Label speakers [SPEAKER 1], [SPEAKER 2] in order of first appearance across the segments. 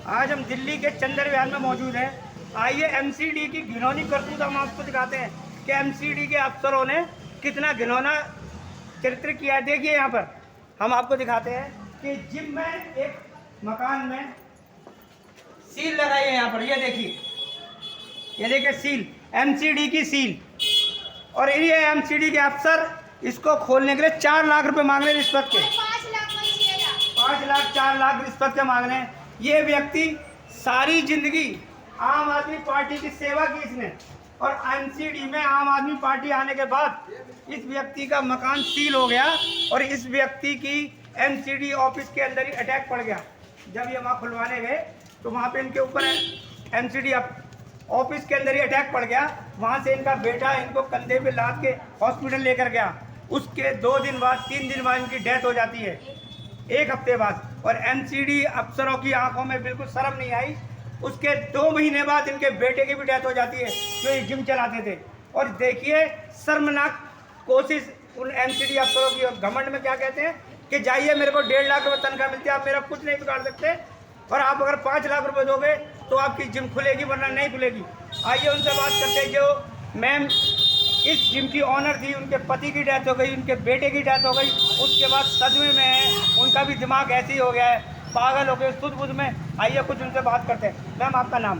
[SPEAKER 1] आज हम दिल्ली के चंदर विहार में मौजूद हैं। आइए एमसीडी की घिनौनी करतूत हम आपको दिखाते हैं कि एमसीडी के अफसरों ने कितना घिनौना चरित्र किया है। देखिए यहाँ पर हम आपको दिखाते हैं कि जिम में एक मकान में सील लगाई है। यहाँ पर ये देखिए सील, एमसीडी की सील। और ये एमसीडी के अफसर इसको खोलने के लिए 4 लाख रुपए मांग रहे हैं रिश्वत के। 5 लाख 4 लाख रिश्वत के मांग रहे हैं। ये व्यक्ति सारी जिंदगी आम आदमी पार्टी की सेवा की इसने, और एमसीडी में आम आदमी पार्टी आने के बाद इस व्यक्ति का मकान सील हो गया और इस व्यक्ति की एमसीडी ऑफिस के अंदर ही अटैक पड़ गया। जब ये वहाँ खुलवाने गए तो वहाँ पे इनके ऊपर एमसीडी ऑफिस के अंदर ही अटैक पड़ गया। वहाँ से इनका बेटा इनको कंधे पे लाद के हॉस्पिटल लेकर गया। उसके 2 दिन बाद 3 दिन बाद इनकी डेथ हो जाती है, 1 हफ्ते बाद। और एमसीडी अफसरों की आंखों में बिल्कुल शर्म नहीं आई। उसके 2 महीने बाद इनके बेटे की भी डेथ हो जाती है जो ये जिम चलाते थे। और देखिए शर्मनाक कोशिश उन एमसीडी अफसरों की। और घमंड में क्या कहते हैं कि जाइए मेरे को 1.5 लाख रुपये तनख्वाह मिलती है, आप मेरा कुछ नहीं बिगाड़ सकते, और आप अगर 5 लाख रुपए दोगे तो आपकी जिम खुलेगी वरना नहीं खुलेगी। आइए उनसे बात करते हैं। जो मैम इस जिम की ऑनर थी, उनके पति की डेथ हो गई, उनके बेटे की डेथ हो गई, उसके बाद सदमे में है, उनका भी दिमाग ऐसे ही हो गया है, पागल हो गए सुध बुध में। आइए कुछ उनसे बात करते हैं। मैम आपका नाम?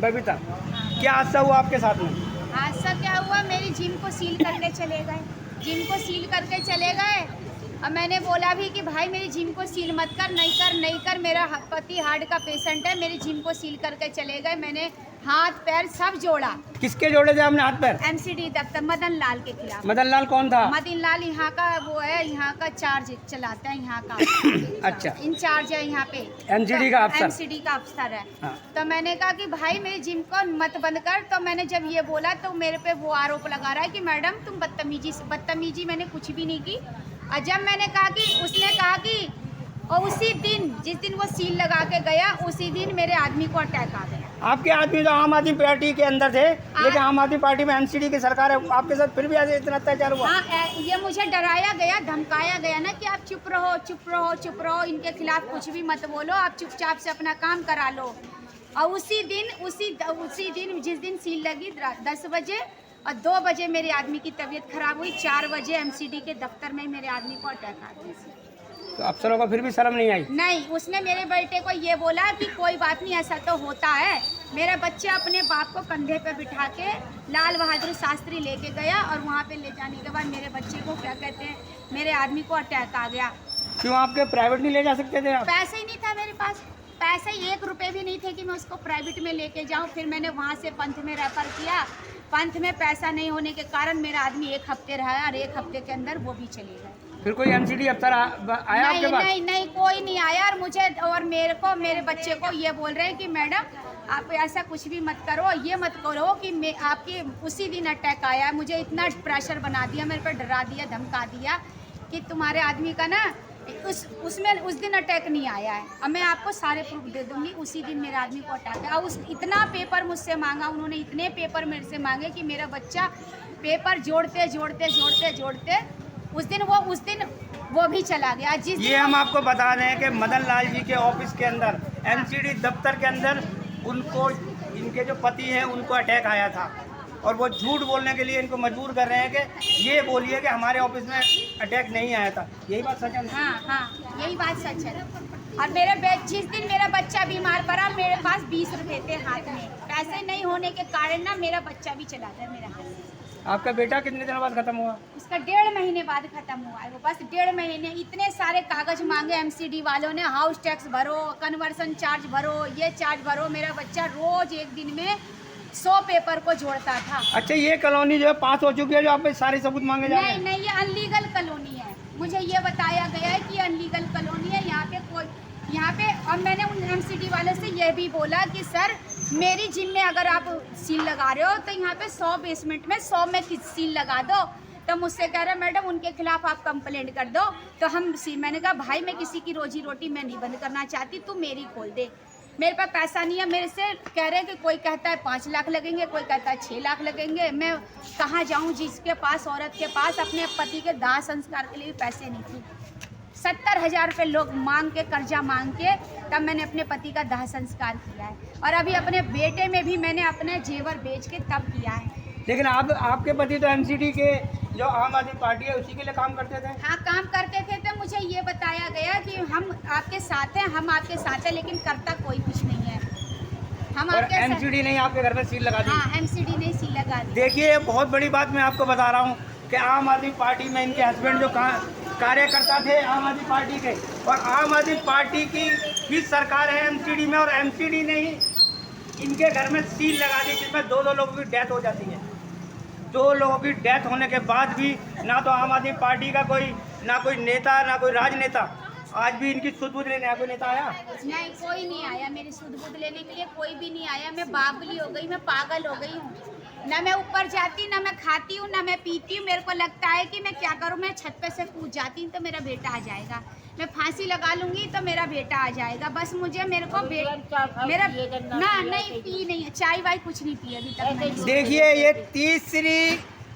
[SPEAKER 1] बबीता। क्या हादसा हुआ आपके साथ में?
[SPEAKER 2] हादसा क्या हुआ, मेरी जिम को सील करके चले गए। जिम को सील करके चले गए और मैंने बोला भी कि भाई मेरी जिम को सील मत कर, नहीं कर, मेरा पति हार्ट का पेशेंट है। मेरी जिम को सील करके चले गए। मैंने हाथ पैर सब जोड़ा।
[SPEAKER 1] किसके जोड़े थे आपने हाथ पैर?
[SPEAKER 2] एमसीडी दफ्तर मदन लाल के खिलाफ।
[SPEAKER 1] मदन लाल कौन था?
[SPEAKER 2] मदन लाल यहाँ का वो है, यहाँ का चार्ज चलाता है, यहाँ का
[SPEAKER 1] अच्छा,
[SPEAKER 2] इंचार्ज है यहाँ पे,
[SPEAKER 1] एमसीडी का अफसर।
[SPEAKER 2] एमसीडी का अफसर है।
[SPEAKER 1] हाँ।
[SPEAKER 2] तो मैंने कहा कि भाई मेरी जिम को मत बंद कर। तो मैंने जब ये बोला तो मेरे पे वो आरोप लगा रहा है कि मैडम तुम बदतमीजी मैंने कुछ भी नहीं की। और जब मैंने कहा कि उसने कहा कि और उसी दिन जिस दिन वो सील लगा के गया उसी दिन मेरे आदमी को अटैक आ गया।
[SPEAKER 1] आपके आदमी तो आम आदमी पार्टी के अंदर थे, लेकिन आम आदमी पार्टी में एमसीडी की सरकार है, आपके साथ फिर भी ऐसे इतना अत्याचार हुआ?
[SPEAKER 2] हाँ, ये मुझे डराया गया, धमकाया गया ना कि आप चुप रहो, इनके खिलाफ कुछ भी मत बोलो, आप चुपचाप से अपना काम करा लो। और उसी दिन जिस दिन सील लगी 10 बजे और 2 बजे मेरे आदमी की तबीयत खराब हुई। 4 बजे एमसीडी के दफ्तर में मेरे आदमी को अटैक आ गया।
[SPEAKER 1] तो अफसरों को फिर भी शर्म नहीं आई?
[SPEAKER 2] नहीं, उसने मेरे बेटे को ये बोला कि कोई बात नहीं, ऐसा तो होता है। मेरा बच्चा अपने बाप को कंधे पे बिठा के लाल बहादुर शास्त्री लेके गया और वहाँ पे ले जाने के बाद मेरे बच्चे को क्या कहते हैं, मेरे आदमी को अटैक आ गया।
[SPEAKER 1] क्यों आपके प्राइवेट नहीं ले जा सकते थे आप?
[SPEAKER 2] पैसे ही नहीं था मेरे पास, पैसे 1 रुपये भी नहीं थे कि मैं उसको प्राइवेट में लेके जाऊँ। फिर मैंने वहाँ से पंथ में रेफर किया। पंथ में पैसा नहीं होने के कारण मेरा आदमी 1 हफ्ते रहा और 1 हफ्ते के अंदर वो भी चले गए।
[SPEAKER 1] फिर कोई एमसीडी अफसर आया आपके पास?
[SPEAKER 2] नहीं, कोई नहीं आया। और मुझे और मेरे बच्चे को ये बोल रहे हैं कि मैडम आप ऐसा कुछ भी मत करो, ये मत करो कि मैं आपकी उसी दिन अटैक आया। मुझे इतना प्रेशर बना दिया, मेरे पर डरा दिया, धमका दिया कि तुम्हारे आदमी का ना उस दिन अटैक नहीं आया है। अब मैं आपको सारे प्रूफ दे दूंगी, उसी दिन मेरे आदमी को अटैक है। और इतना पेपर मुझसे मांगा उन्होंने, इतने पेपर मेरे से मांगे कि मेरा बच्चा पेपर जोड़ते उस दिन वो भी चला गया।
[SPEAKER 1] ये हम आपको बता दें कि मदन लाल जी के ऑफिस के अंदर एमसीडी दफ्तर के अंदर उनको, इनके जो पति हैं उनको अटैक आया था, और वो झूठ बोलने के लिए इनको मजबूर कर रहे हैं कि ये बोलिए कि हमारे ऑफिस में अटैक नहीं आया था। यही बात सच है?
[SPEAKER 2] हाँ, यही बात सच है। और जिस दिन मेरा बच्चा बीमार पड़ा मेरे पास 20 रुपए थे हाथ में। पैसे नहीं होने के कारण ना मेरा बच्चा भी चला गया मेरा हाथ से।
[SPEAKER 1] आपका बेटा कितने दिनों बाद खत्म हुआ?
[SPEAKER 2] उसका 1.5 महीने बाद खत्म हुआ है। वो बस 1.5 महीने, इतने सारे कागज मांगे एमसीडी वालों ने, हाउस टैक्स भरो, कन्वर्सन चार्ज भरो, ये चार्ज भरो। मेरा बच्चा रोज एक दिन में 100 पेपर को जोड़ता था।
[SPEAKER 1] अच्छा, ये कॉलोनी जो है पास हो चुकी है जो आप सारे सबूत मांगे जा रहे हैं?
[SPEAKER 2] नहीं, ये अनलीगल कॉलोनी है। मुझे ये बताया गया है कि अनलीगल कॉलोनी है यहाँ पे। और मैंने उन एमसीडी वाले से यह भी बोला कि सर मेरी जिम में अगर आप सील लगा रहे हो तो यहाँ पे 100 बेसमेंट में 100 में सील लगा दो। तो मुझसे कह रहे मैडम उनके खिलाफ आप कंप्लेंट कर दो। तो मैंने कहा भाई मैं किसी की रोजी रोटी मैं नहीं बंद करना चाहती, तू मेरी खोल दे। मेरे पास पैसा नहीं है। मेरे से कह रहे हैं कि कोई कहता है 5 लाख लगेंगे, कोई कहता है 6 लाख लगेंगे। मैं कहाँ जाऊँ जिसके पास, औरत के पास अपने पति के दाह संस्कार के लिए भी पैसे नहीं थे। 70,000 रुपये लोग मांग के, कर्जा मांग के, तब मैंने अपने पति का दाह संस्कार किया है। और अभी अपने बेटे में भी मैंने अपने जेवर बेच के तब किया है।
[SPEAKER 1] लेकिन आपके पति तो एमसीडी के जो आम आदमी पार्टी है उसी के लिए काम करते थे।
[SPEAKER 2] हाँ, काम करते थे। तो मुझे ये बताया गया कि हम आपके साथ हैं, हम आपके साथ हैं, लेकिन करता कोई कुछ नहीं है। हम
[SPEAKER 1] और
[SPEAKER 2] आपके
[SPEAKER 1] एमसीडी ने आपके घर में सील लगा दी।
[SPEAKER 2] हाँ, एमसीडी ने सील लगा दी।
[SPEAKER 1] देखिए, बहुत बड़ी बात मैं आपको बता रहा हूँ कि आम आदमी पार्टी में इनके हस्बैंड जो कार्यकर्ता थे आम आदमी पार्टी के, और आम आदमी पार्टी की ही सरकार है एमसीडी में, और एमसीडी ने ही इनके घर में सील लगा दी, जिसमें 2 लोगों की डेथ हो जाती है। 2 लोगों की डेथ होने के बाद भी ना तो आम आदमी पार्टी का ना कोई नेता, ना कोई राजनेता आज भी इनकी सुध बुध लेने कोई नेता आया?
[SPEAKER 2] नहीं, कोई नहीं आया मेरी सुध बुध लेने के लिए, कोई भी नहीं आया। मैं बावली हो गई, मैं पागल हो गई हूँ। ना मैं ऊपर जाती, ना मैं खाती हूँ, ना मैं पीती हूँ। मेरे को लगता है कि मैं क्या करूँ, मैं छत पे से कूद जाती हूँ तो मेरा बेटा आ जाएगा, मैं फांसी लगा लूंगी तो मेरा बेटा आ जाएगा। बस मेरे को मेरा ना नहीं पी नहीं है, चाय वाय कुछ नहीं पी अभी तक मैंने।
[SPEAKER 1] देखिए, ये तीसरी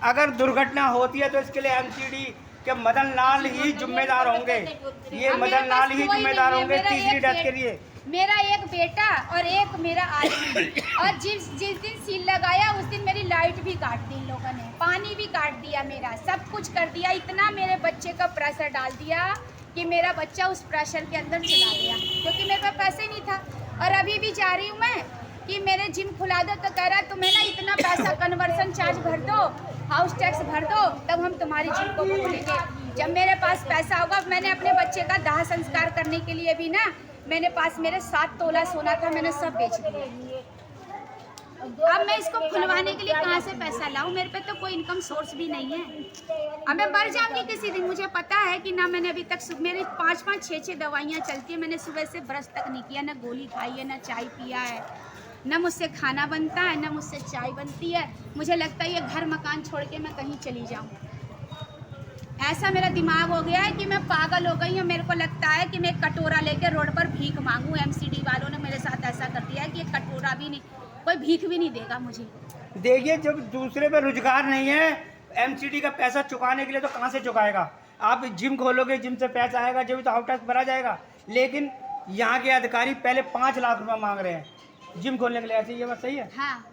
[SPEAKER 1] अगर दुर्घटना होती है तो इसके लिए एमसीडी के मदन लाल ही जिम्मेदार होंगे। ये मदन लाल ही जिम्मेदार होंगे तीसरी डेथ के लिए।
[SPEAKER 2] मेरा एक बेटा और एक मेरा आदमी, और जिस दिन सील लगाया उस दिन मेरी लाइट भी काट दी इन लोगों ने, पानी भी काट दिया, मेरा सब कुछ कर दिया। इतना मेरे बच्चे का प्रेशर डाल दिया कि मेरा बच्चा उस प्रेशर के अंदर चला गया, क्योंकि मेरे पास पैसे नहीं था। और अभी भी जा रही हूँ मैं कि मेरे जिम खुला दो, तो कह रहा है तुम्हें ना इतना पैसा कन्वर्सन चार्ज भर दो, हाउस टैक्स भर दो, तब हम तुम्हारी जिम को खोलेंगे। जब मेरे पास पैसा होगा, मैंने अपने बच्चे का दाह संस्कार करने के लिए भी ना, मेरे 7 तोला सोना था, मैंने सब बेच दिया। अब मैं इसको खुलवाने के लिए कहाँ से पैसा लाऊं? मेरे पे तो कोई इनकम सोर्स भी नहीं है। अब मैं मर जाऊंगी किसी दिन। मुझे पता है कि ना मैंने अभी तक मेरी 5-5, 6-6 दवाइयाँ चलती है। मैंने सुबह से ब्रश तक नहीं किया, ना गोली खाई है, ना चाय पिया है, ना मुझसे खाना बनता है, ना मुझसे चाय बनती है। मुझे लगता है ये घर मकान छोड़ के मैं कहीं चली जाऊँ, ऐसा मेरा दिमाग हो गया है कि मैं पागल हो गई हूँ। मेरे को लगता है कि मैं कटोरा लेकर रोड पर भीख मांगूँ। एमसीडी वालों ने मेरे साथ ऐसा कर दिया है कि एक कटोरा भी नहीं, कोई भीख भी नहीं देगा मुझे।
[SPEAKER 1] देखिए, जब दूसरे पे रोजगार नहीं है, एमसीडी का पैसा चुकाने के लिए तो कहाँ से चुकाएगा? आप जिम खोलोगे, जिम से पैसा आएगा, जब तो आउट टैक्स भरा जाएगा। लेकिन यहाँ के अधिकारी पहले 5 लाख रुपये मांग रहे हैं जिम खोलने के लिए। ऐसे ये बात सही है?
[SPEAKER 2] हाँ,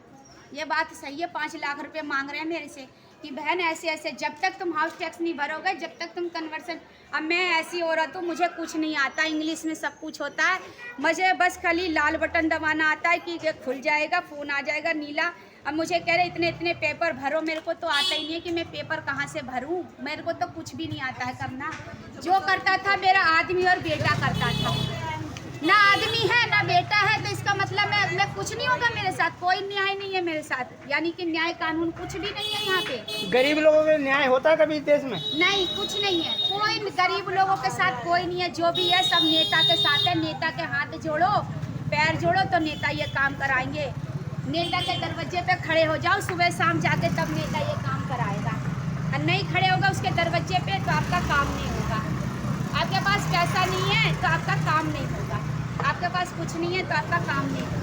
[SPEAKER 2] ये बात सही है। 5 लाख रुपए मांग रहे हैं मेरे से कि बहन ऐसे ऐसे, जब तक तुम हाउस टैक्स नहीं भरोगे, जब तक तुम कन्वर्सन। अब मैं ऐसी औरत हूँ, मुझे कुछ नहीं आता, इंग्लिश में सब कुछ होता है, मुझे बस खाली लाल बटन दबाना आता है कि खुल जाएगा, फ़ोन आ जाएगा नीला। अब मुझे कह रहे इतने पेपर भरो, मेरे को तो आता ही नहीं है कि मैं पेपर कहाँ से भरूँ। मेरे को तो कुछ भी नहीं आता है करना। जो करता था मेरा आदमी और बेटा करता था, ना आदमी है ना बेटा है, तो इसका मतलब मैं कुछ नहीं होगा मेरे साथ, कोई न्याय नहीं है मेरे साथ, यानी कि न्याय कानून कुछ भी नहीं है यहाँ पे।
[SPEAKER 1] गरीब लोगों के न्याय होता है कभी इस देश में?
[SPEAKER 2] नहीं, कुछ नहीं है, कोई गरीब लोगों के साथ कोई नहीं है। जो भी है सब नेता के साथ है। नेता के हाथ जोड़ो, पैर जोड़ो तो नेता ये काम कराएंगे। नेता के दरवाजे पे खड़े हो जाओ सुबह शाम जाके, तब नेता ये काम कराएगा। और नहीं खड़े होगा उसके दरवाजे पे तो आपका काम नहीं होगा। आपके पास पैसा नहीं है तो आपका काम नहीं होगा, आपके पास कुछ नहीं है तो आपका काम नहीं होगा।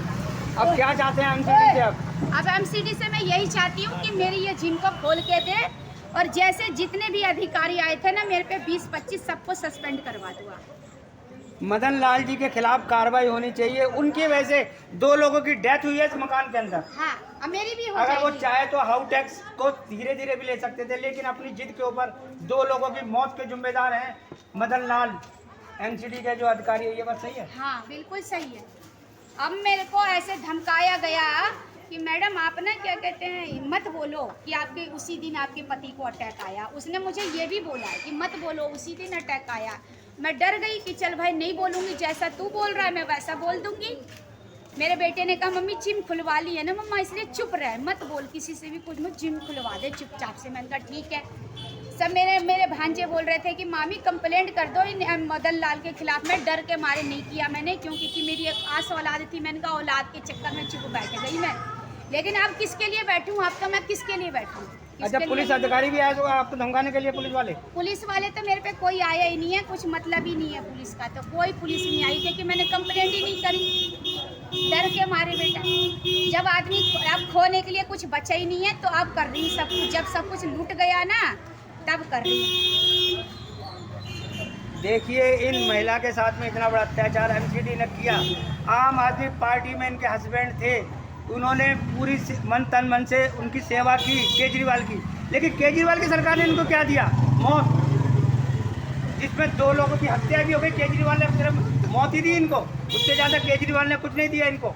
[SPEAKER 1] अब क्या चाहते हैं एमसीडी से? अब
[SPEAKER 2] एमसीडी से मैं यही चाहती हूँ कि मेरी ये जिम को खोल के दे, और जैसे जितने भी अधिकारी आए थे ना मेरे पे 20-25 सबको सस्पेंड करवा दूँगा।
[SPEAKER 1] मदन लाल जी के खिलाफ कार्रवाई होनी चाहिए। उनकी वजह से 2 लोगों की डेथ हुई है इस मकान के अंदर।
[SPEAKER 2] हाँ, अब मेरी भी हो
[SPEAKER 1] अगर वो
[SPEAKER 2] जाएगी।
[SPEAKER 1] चाहे तो हाउस टैक्स को धीरे धीरे भी ले सकते थे, लेकिन अपनी जिद के ऊपर 2 लोगों की मौत के जिम्मेदार हैं मदन लाल, एमसीडी के जो अधिकारी है। ये बात सही है?
[SPEAKER 2] हाँ, बिल्कुल सही है। अब मेरे को ऐसे धमकाया गया कि मैडम आप ना क्या कहते हैं, मत बोलो कि आपके उसी दिन आपके पति को अटैक आया। उसने मुझे ये भी बोला है कि मत बोलो उसी दिन अटैक आया। मैं डर गई कि चल भाई नहीं बोलूँगी, जैसा तू बोल रहा है मैं वैसा बोल दूँगी। मेरे बेटे ने कहा मम्मी जिम खुलवा ली है ना मम्मा, इसलिए चुप रहे, मत बोल किसी से भी कुछ, मत जिम खुलवा दे चुपचाप से। मैंने कहा ठीक है। सब मेरे भांजे बोल रहे थे कि मामी कंप्लेंट कर दो इन मदन लाल के खिलाफ। मैं डर के मारे नहीं किया मैंने, क्योंकि मेरी एक आस औलाद थी। मैंने कहा औलाद के चक्कर में चुप बैठ गई मैं। लेकिन अब किसके लिए बैठूँ? आपका मैं किसके लिए बैठूँ?
[SPEAKER 1] अच्छा, पुलिस अधिकारी भी आए तो आपको धमकाने के लिए? पुलिस वाले
[SPEAKER 2] तो मेरे पे कोई आया ही नहीं है, कुछ मतलब ही नहीं है पुलिस का। तो कोई पुलिस नहीं आई क्योंकि मैंने कंप्लेंट ही नहीं करी, डर के मारे। बेटा, जब आदमी अब खोने के लिए कुछ बचा ही नहीं है तो आप कर रही सब कुछ। जब सब कुछ लूट गया ना तब कर रही।
[SPEAKER 1] देखिए इन महिला के साथ में इतना बड़ा अत्याचार एमसीडी ने किया। आम आदमी पार्टी में इनके हस्बैंड थे, उन्होंने पूरी मन तन मन से उनकी सेवा की केजरीवाल की, लेकिन केजरीवाल की सरकार ने इनको क्या दिया? मौत, जिसमें 2 लोगों की हत्या भी हो गई। केजरीवाल ने सिर्फ मौत ही दी इनको, उससे ज़्यादा केजरीवाल ने कुछ नहीं दिया इनको।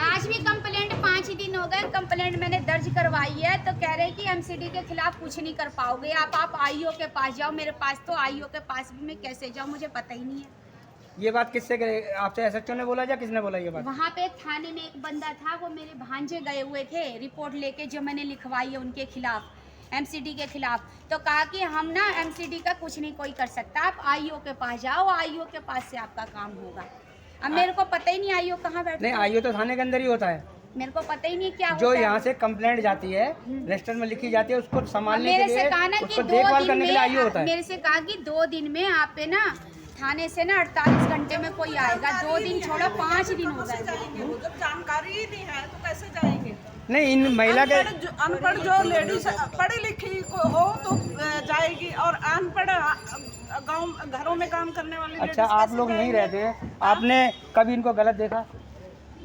[SPEAKER 2] आज भी कंप्लेंट 5 दिन हो गए, कंप्लेंट मैंने दर्ज करवाई है, तो कह रहे हैं कि एमसीडी के खिलाफ कुछ नहीं कर पाओगे आप आईओ के पास जाओ। मेरे पास तो आईओ के पास भी मैं कैसे जाऊँ, मुझे पता ही नहीं है।
[SPEAKER 1] ये बात किससे करे? आपसे एसएचओ ने बोला या किसने बोला ये बात?
[SPEAKER 2] वहाँ पे थाने में एक बंदा था, वो मेरे भांजे गए हुए थे रिपोर्ट लेके, जो मैंने लिखवाई है उनके खिलाफ, एमसीडी के खिलाफ। तो कहा कि हम ना एमसीडी का कुछ नहीं कोई कर सकता, आप आईओ के पास जाओ, आईओ के पास से आपका काम होगा। अब मेरे को पता ही नहीं आईओ कहाँ बैठा।
[SPEAKER 1] नहीं, आईओ तो थाने के अंदर ही होता है।
[SPEAKER 2] मेरे को पता ही नहीं क्या
[SPEAKER 1] जो
[SPEAKER 2] होता है।
[SPEAKER 1] यहाँ से कंप्लेंट जाती है, रजिस्टर में लिखी जाती है, उसको संभालने के
[SPEAKER 2] मेरे से
[SPEAKER 1] लिए,
[SPEAKER 2] कहा ना कि
[SPEAKER 1] उसको
[SPEAKER 2] 2
[SPEAKER 1] देखभाल
[SPEAKER 2] दिन
[SPEAKER 1] करने के लिए आईओ होता
[SPEAKER 2] में,
[SPEAKER 1] है।
[SPEAKER 2] मेरे से कहा कि 2 दिन में आप पे ना थाने से ना 48 घंटे में कोई आएगा। 2 दिन छोड़ो 5 दिन हो गए।
[SPEAKER 3] जब जानकारी ही नहीं है तो कैसे जाएंगे?
[SPEAKER 1] नहीं, इन महिला के
[SPEAKER 3] अनपढ़ जो लेडीज पढ़ी लिखी हो तो जाएगी, और अनपढ़ गांव घरों में काम करने वाली
[SPEAKER 1] अच्छा,
[SPEAKER 3] ladies
[SPEAKER 1] आप
[SPEAKER 3] कैसे
[SPEAKER 1] लोग नहीं
[SPEAKER 3] जाएंगी?
[SPEAKER 1] रहते, आपने कभी इनको गलत देखा?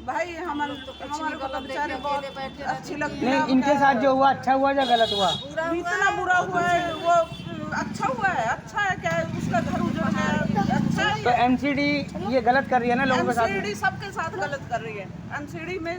[SPEAKER 3] भाई हमारे को तो बेचारे बहुत अच्छी लगती है।
[SPEAKER 1] नहीं, इनके साथ जो हुआ अच्छा हुआ या गलत हुआ?
[SPEAKER 3] इतना बुरा हुआ है, वो अच्छा हुआ है। अच्छा है क्या, उसका घर उजड़ गया, अच्छा
[SPEAKER 1] तो
[SPEAKER 3] है।
[SPEAKER 1] एमसीडी ये गलत कर रही है ना लोगों के साथ?
[SPEAKER 3] एमसीडी सबके साथ गलत कर रही है। एमसीडी में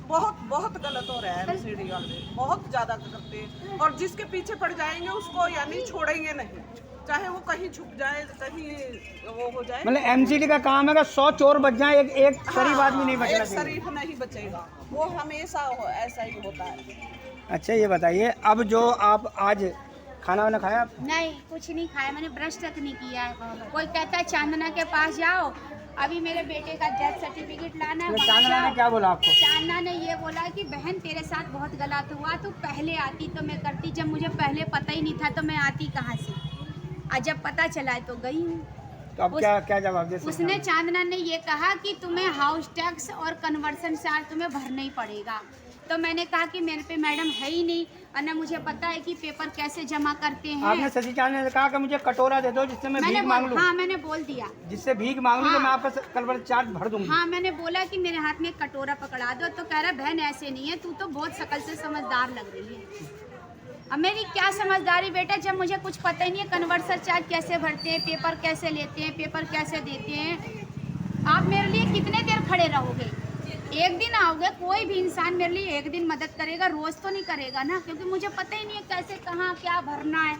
[SPEAKER 3] बहुत गलत हो रहा है। एमसीडी वाले बहुत ज्यादा करते हैं, और जिसके पीछे पड़ जाएंगे उसको यानी छोड़ेंगे नहीं, चाहे वो कहीं छुप जाए, कहीं वो हो जाए।
[SPEAKER 1] मतलब एमसीडी का काम है कि 100 चोर बच जाए, एक शरीफ आदमी नहीं बचना
[SPEAKER 3] एक
[SPEAKER 1] चाहिए।
[SPEAKER 3] शरीफ नहीं बचेगा, वो हमेशा ऐसा ही होता है।
[SPEAKER 1] अच्छा, ये बताइए, अब जो आप आज खाना वाना खाया?
[SPEAKER 2] नहीं, कुछ नहीं खाया, मैंने ब्रश तक नहीं किया है। कोई कहता है चांदना के पास जाओ, अभी मेरे बेटे का डेथ सर्टिफिकेट लाना है, वहाँ
[SPEAKER 1] चांदना ने
[SPEAKER 2] जाओ।
[SPEAKER 1] क्या बोला आपको?
[SPEAKER 2] चांदना ने ये बोला कि बहन तेरे साथ बहुत गलत हुआ, तू पहले आती तो मैं करती, जब मुझे पहले पता ही नहीं था तो मैं आती कहाँ से, और जब पता चला है तो गई हूँ।
[SPEAKER 1] तो अब क्या जवाब दे सकते हैं?
[SPEAKER 2] उसने चांदना ने ये कहा कि तुम्हें हाउस टैक्स और कन्वर्सन चार्ज तुम्हें भरना ही पड़ेगा। तो मैंने कहा कि मेरे पे मैडम है ही नहीं, और न मुझे पता है कि पेपर कैसे जमा करते हैं।
[SPEAKER 1] आपने शशि चांदना ने कहा कि मुझे कटोरा दे दो जिससे मैं भीख मांग लूं।
[SPEAKER 2] हाँ, मैंने बोल दिया,
[SPEAKER 1] जिससे भीख मांग लूं तो
[SPEAKER 2] हाँ।
[SPEAKER 1] मैं आपका कन्वर्सन चार्ज भर दूंगी।
[SPEAKER 2] हाँ, मैंने बोला कि मेरे हाथ में एक कटोरा पकड़ा दो, तो कह रहा बहन ऐसे नहीं है, तू तो बहुत शकल से समझदार लग रही है। अब मेरी क्या समझदारी बेटा, जब मुझे कुछ पता ही नहीं है कन्वर्सन चार्ज कैसे भरते हैं, पेपर कैसे लेते हैं, पेपर कैसे देते हैं। आप मेरे लिए कितने देर खड़े रहोगे? एक दिन आओगे, कोई भी इंसान मेरे लिए एक दिन मदद करेगा, रोज तो नहीं करेगा ना, क्योंकि मुझे पता ही नहीं है कैसे कहाँ क्या भरना है।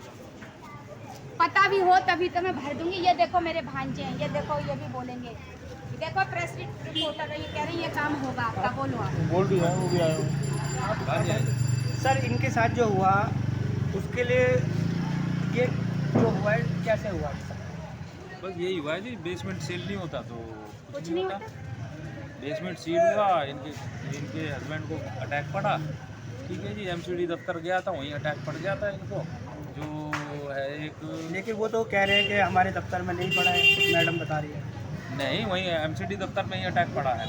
[SPEAKER 2] पता भी हो तभी तो मैं भर दूंगी। ये देखो मेरे भांजे हैं, ये देखो, ये भी बोलेंगे, देखो प्रेस रिपोर्टर है, ये कह रहे हैं ये काम होगा आपका, बोलो आप।
[SPEAKER 1] बोल दिया, वो भी आया। सर, इनके साथ जो हुआ उसके लिए ये जो हुआ है कैसे हुआ?
[SPEAKER 4] बस यही हुआ है जी, बेसमेंट सील नहीं होता तो
[SPEAKER 2] कुछ नहीं होता।
[SPEAKER 4] बेसमेंट सील हुआ, इनके हस्बैंड को अटैक पड़ा। ठीक है जी, एमसीडी दफ्तर गया था, वहीं अटैक पड़ गया था इनको, जो है एक।
[SPEAKER 1] लेकिन वो तो कह रहे हैं कि हमारे दफ्तर में नहीं पड़ा है, मैडम बता रही है।
[SPEAKER 4] नहीं, वहीं एमसीडी दफ्तर में ही अटैक पड़ा है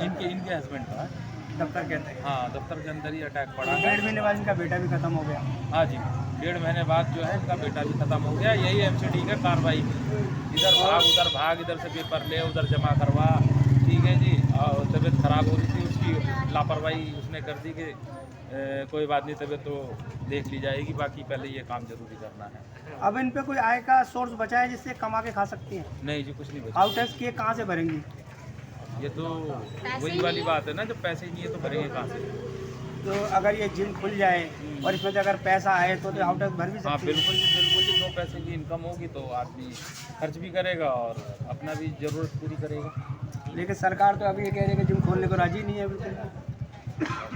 [SPEAKER 4] इनके हस्बैंड का।
[SPEAKER 1] दफ्तर के अंदर?
[SPEAKER 4] हाँ, दफ्तर के अंदर ही अटैक पड़ा है।
[SPEAKER 1] 1.5 महीने बाद इनका बेटा भी खत्म हो गया।
[SPEAKER 4] हाँ जी, 1.5 महीने बाद जो है इनका बेटा भी खत्म हो गया। यही एमसीडी का कार्रवाई, इधर भाग उधर भाग, इधर से पेपर ले उधर जमा करवा। ठीक है जी, और तबीयत ख़राब हो रही थी उसकी, लापरवाही उसने कर दी कि कोई बात नहीं, तबीयत तो देख ली जाएगी, बाकी पहले ये काम जरूरी करना है।
[SPEAKER 1] अब इन पे कोई आय का सोर्स बचा है जिससे कमा के खा सकती हैं?
[SPEAKER 4] नहीं जी, कुछ नहीं बचा।
[SPEAKER 1] हाउस टैक्स किए कहाँ से भरेंगी?
[SPEAKER 4] ये तो वही वाली बात है ना, जब पैसे ही नहीं है तो भरेंगे कहाँ से?
[SPEAKER 1] तो अगर ये जिम खुल जाए और इसमें से अगर पैसा आए तो हाउस टैक्स भर भी
[SPEAKER 4] हाँ
[SPEAKER 1] सकती है।
[SPEAKER 4] बिल्कुल जी, बिल्कुल जी। 2 पैसे की इनकम होगी तो आदमी खर्च भी करेगा और अपना भी ज़रूरत पूरी करेगा।
[SPEAKER 1] लेकिन सरकार तो अभी ये कह रही है कि जिम खोलने को राजी नहीं है बिल्कुल।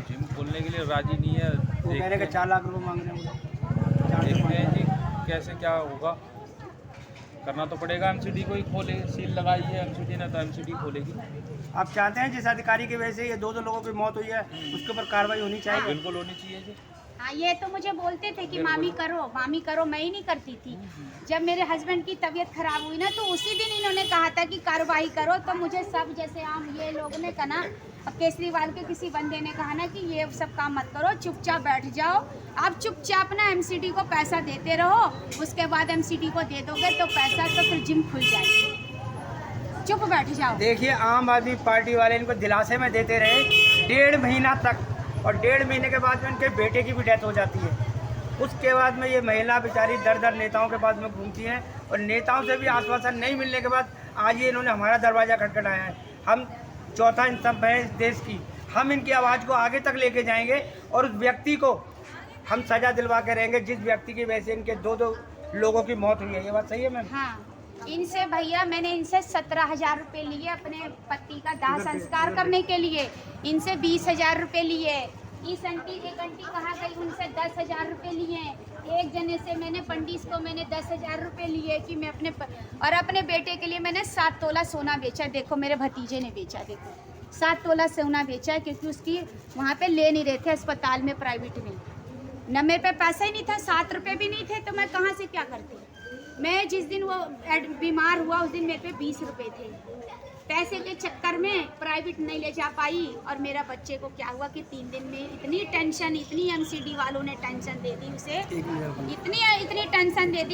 [SPEAKER 4] जिम खोलने के लिए राजी नहीं है।
[SPEAKER 1] वो कह रहे हैं कि 4 लाख रुपये मांग रहे हैं।
[SPEAKER 4] देखते हैं जी कैसे क्या होगा, करना तो पड़ेगा। एमसीडी को ही खोले, सील लगाई है एमसीडी ने तो एमसीडी खोलेगी।
[SPEAKER 1] आप चाहते हैं जिस अधिकारी की वजह से ये 2 लोगों की मौत हुई है उसके ऊपर कार्रवाई होनी चाहिए?
[SPEAKER 4] बिल्कुल होनी चाहिए जी।
[SPEAKER 2] हाँ, ये तो मुझे बोलते थे कि मामी करो, मैं ही नहीं करती थी। जब मेरे हस्बैंड की तबीयत खराब हुई ना, तो उसी दिन इन्होंने कहा था कि कार्रवाई करो। तो मुझे सब जैसे आम ये लोगों ने कहा ना, केजरीवाल के किसी बंदे ने कहा ना कि ये सब काम मत करो, चुपचाप बैठ जाओ। आप चुपचाप ना एमसीडी को पैसा देते रहो, उसके बाद एमसीडी को दे दोगे तो पैसा तो फिर जिम खुल जाएगी। चुप बैठ जाओ।
[SPEAKER 1] देखिए, आम आदमी पार्टी वाले इनको दिलासे में देते रहे 1.5 महीना तक, और 1.5 महीने के बाद में इनके बेटे की भी डेथ हो जाती है। उसके बाद में ये महिला बेचारी दर दर नेताओं के पास में घूमती हैं, और नेताओं से भी आश्वासन नहीं मिलने के बाद आज ये इन्होंने हमारा दरवाज़ा खटखटाया है। हम चौथा इंसान है इस देश की, हम इनकी आवाज़ को आगे तक लेके जाएंगे, और उस व्यक्ति को हम सज़ा दिलवा के रहेंगे जिस व्यक्ति की वजह से इनके दो लोगों की मौत हुई है। ये बात सही है मैम?
[SPEAKER 2] हाँ, इनसे भैया मैंने इनसे 17,000 रुपये लिए अपने पति का दाह संस्कार करने के लिए, इनसे 20,000 रुपये लिए। एक आंटी कहाँ गई, उनसे 10,000 रुपये लिए। एक जने से मैंने पंडित को मैंने 10,000 रुपये लिए कि मैं अपने बेटे के लिए मैंने 7 तोला सोना बेचा। देखो मेरे भतीजे ने बेचा, देखो 7 तोला सोना बेचा, क्योंकि उसकी वहाँ पे ले नहीं रहे थे अस्पताल में, प्राइवेट में न मेरे पे पैसा ही नहीं था, 7 रुपये भी नहीं थे, तो मैं कहाँ से क्या करती। मैं जिस दिन वो बीमार हुआ उस दिन मेरे पे 20 रुपये थे। पैसे के चक्कर में प्राइवेट नहीं ले जा पाई, और मेरा बच्चे को क्या हुआ कि 3 दिन में इतनी टेंशन, इतनी एमसीडी वालों ने टेंशन दे दी उसे, इतनी टेंशन दे दी।